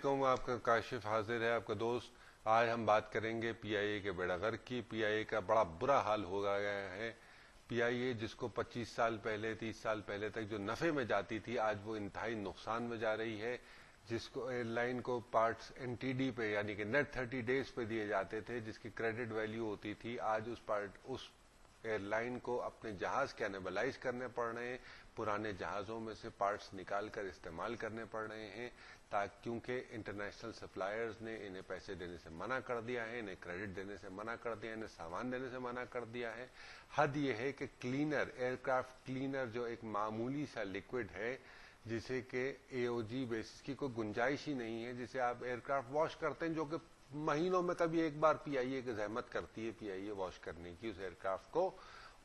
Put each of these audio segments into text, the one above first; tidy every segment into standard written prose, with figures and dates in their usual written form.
अलैकुम। आपका काशिफ हाजिर है, आपका दोस्त। आज हम बात करेंगे पीआईए के बेड़ागर्क की। पीआईए का बड़ा बुरा हाल हो गया है। पीआईए जिसको 25 साल पहले 30 साल पहले तक जो नफ़े में जाती थी, आज वो इंतहाई नुकसान में जा रही है। जिसको एयरलाइन को पार्ट्स एनटीडी पे यानी कि नेट 30 डेज पे दिए जाते थे, जिसकी क्रेडिट वैल्यू होती थी, आज उस एयरलाइन को अपने जहाज कैनिबलाइज करने पड़ रहे हैं। पुराने जहाज़ों में से पार्ट्स निकाल कर इस्तेमाल करने पड़ रहे हैं, क्योंकि इंटरनेशनल सप्लायर्स ने इन्हें पैसे देने से मना कर दिया है, इन्हें क्रेडिट देने से मना कर दिया है, इन्हें सामान देने से मना कर दिया है। हद ये है कि क्लीनर, एयरक्राफ्ट क्लीनर, जो एक मामूली सा लिक्विड है जिसे कि एओजी बेसिस की कोई गुंजाइश ही नहीं है, जिसे आप एयरक्राफ्ट वॉश करते हैं, जो कि महीनों में कभी एक बार पीआईए की जहमत करती है पीआईए वॉश करने की उस एयरक्राफ्ट को,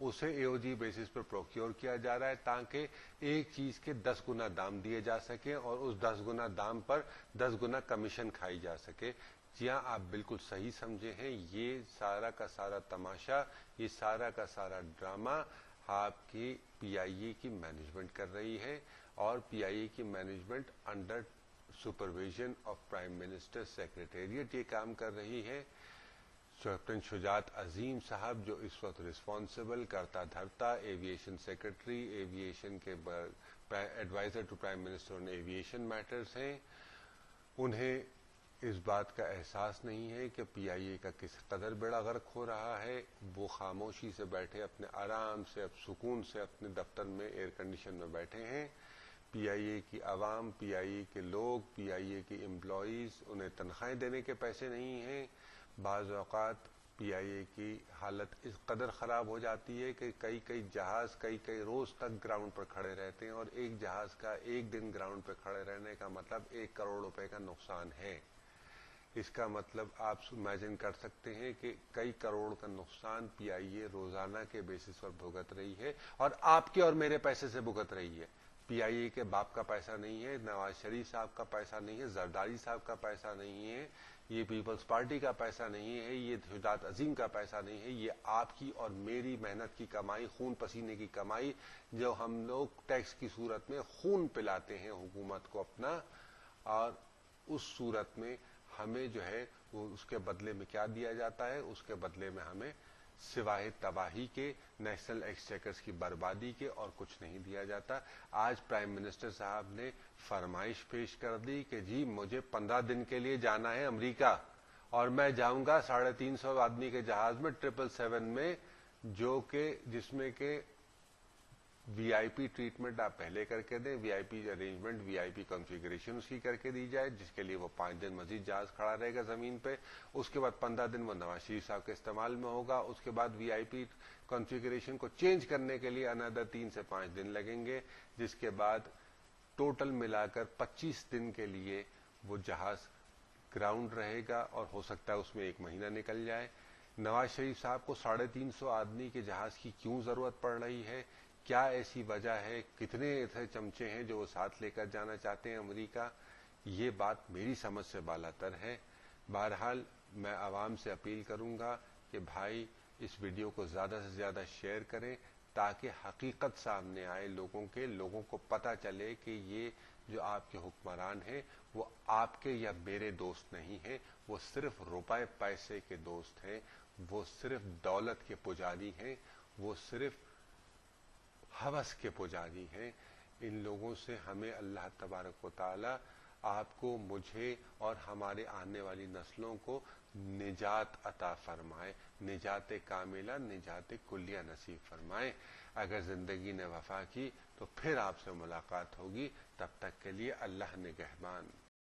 उसे एओजी बेसिस पर प्रोक्योर किया जा रहा है ताकि एक चीज के 10 गुना दाम दिए जा सके और उस 10 गुना दाम पर 10 गुना कमीशन खाई जा सके। जी हाँ, आप बिल्कुल सही समझे हैं। ये सारा का सारा तमाशा, ये सारा का सारा ड्रामा आपकी पीआईए की मैनेजमेंट कर रही है, और पीआईए की management under supervision of prime minister secretariat ये काम कर रही है। कैप्टन शुजात अजीम साहब, जो इस वक्त रिस्पॉन्सिबल करता धरता एविएशन सेक्रेटरी, एविएशन के adviser to prime minister on aviation matters हैं, उन्हें इस बात का एहसास नहीं है कि पीआईए का किस कदर बेड़ा गर्क हो रहा है। वो खामोशी से बैठे, अपने आराम से, अब सुकून से अपने दफ्तर में एयर कंडीशन में बैठे हैं। पीआईए की आवाम, पीआईए के लोग, पीआईए की एम्प्लॉइज, उन्हें तनख्वाहें देने के पैसे नहीं हैं। बाज़ औक़ात पीआईए की हालत इस कदर ख़राब हो जाती है कि कई कई जहाज़ कई कई रोज़ तक ग्राउंड पर खड़े रहते हैं, और एक जहाज़ का एक दिन ग्राउंड पर खड़े रहने का मतलब 1 करोड़ रुपए का नुकसान है। इसका मतलब आप इमेजिन कर सकते हैं कि कई करोड़ का नुकसान पीआईए रोजाना के बेसिस पर भुगत रही है, और आपके और मेरे पैसे से भुगत रही है। पीआईए के बाप का पैसा नहीं है, नवाज शरीफ साहब का पैसा नहीं है, जरदारी साहब का पैसा नहीं है, ये पीपल्स पार्टी का पैसा नहीं है, ये शुजात अजीम का पैसा नहीं है। ये आपकी और मेरी मेहनत की कमाई, खून पसीने की कमाई, जो हम लोग टैक्स की सूरत में खून पिलाते हैं हुकूमत को अपना, और उस सूरत में हमें जो है वो उसके बदले में क्या दिया जाता है? उसके बदले में हमें सिवाय तबाही के, नेशनल एक्सचेकर्स की बर्बादी के और कुछ नहीं दिया जाता। आज प्राइम मिनिस्टर साहब ने फरमाइश पेश कर दी कि जी मुझे 15 दिन के लिए जाना है अमेरिका, और मैं जाऊंगा 350 आदमी के जहाज में 777 में, जो कि जिसमें के वीआईपी ट्रीटमेंट आप पहले करके दें, वीआईपी अरेंजमेंट, वीआईपी कॉन्फ़िगरेशन उसकी करके दी जाए, जिसके लिए वो 5 दिन मजीद जहाज खड़ा रहेगा जमीन पे। उसके बाद 15 दिन वो नवाज शरीफ साहब के इस्तेमाल में होगा। उसके बाद वीआईपी कॉन्फ़िगरेशन को चेंज करने के लिए अनदर 3 से 5 दिन लगेंगे, जिसके बाद टोटल मिलाकर 25 दिन के लिए वो जहाज ग्राउंड रहेगा, और हो सकता है उसमें 1 महीना निकल जाए। नवाज शरीफ साहब को 350 आदमी के जहाज की क्यों जरूरत पड़ रही है? क्या ऐसी वजह है? कितने ऐसे चमचे हैं जो वो साथ लेकर जाना चाहते हैं अमेरिका? ये बात मेरी समझ से बालातर है। बहरहाल मैं आवाम से अपील करूंगा कि भाई इस वीडियो को ज़्यादा से ज़्यादा शेयर करें, ताकि हकीकत सामने आए, लोगों को पता चले कि ये जो आपके हुक्मरान हैं वो आपके या मेरे दोस्त नहीं हैं, वो सिर्फ रुपए पैसे के दोस्त हैं, वो सिर्फ दौलत के पुजारी हैं, वो सिर्फ हवस के पुजारी हैं। इन लोगों से हमें अल्लाह तबारक व तआला आपको, मुझे और हमारे आने वाली नस्लों को निजात अता फरमाए, निजात कामिला, निजात कुल्लिया नसीब फरमाए। अगर जिंदगी ने वफा की तो फिर आपसे मुलाकात होगी। तब तक के लिए अल्लाह निगहबान।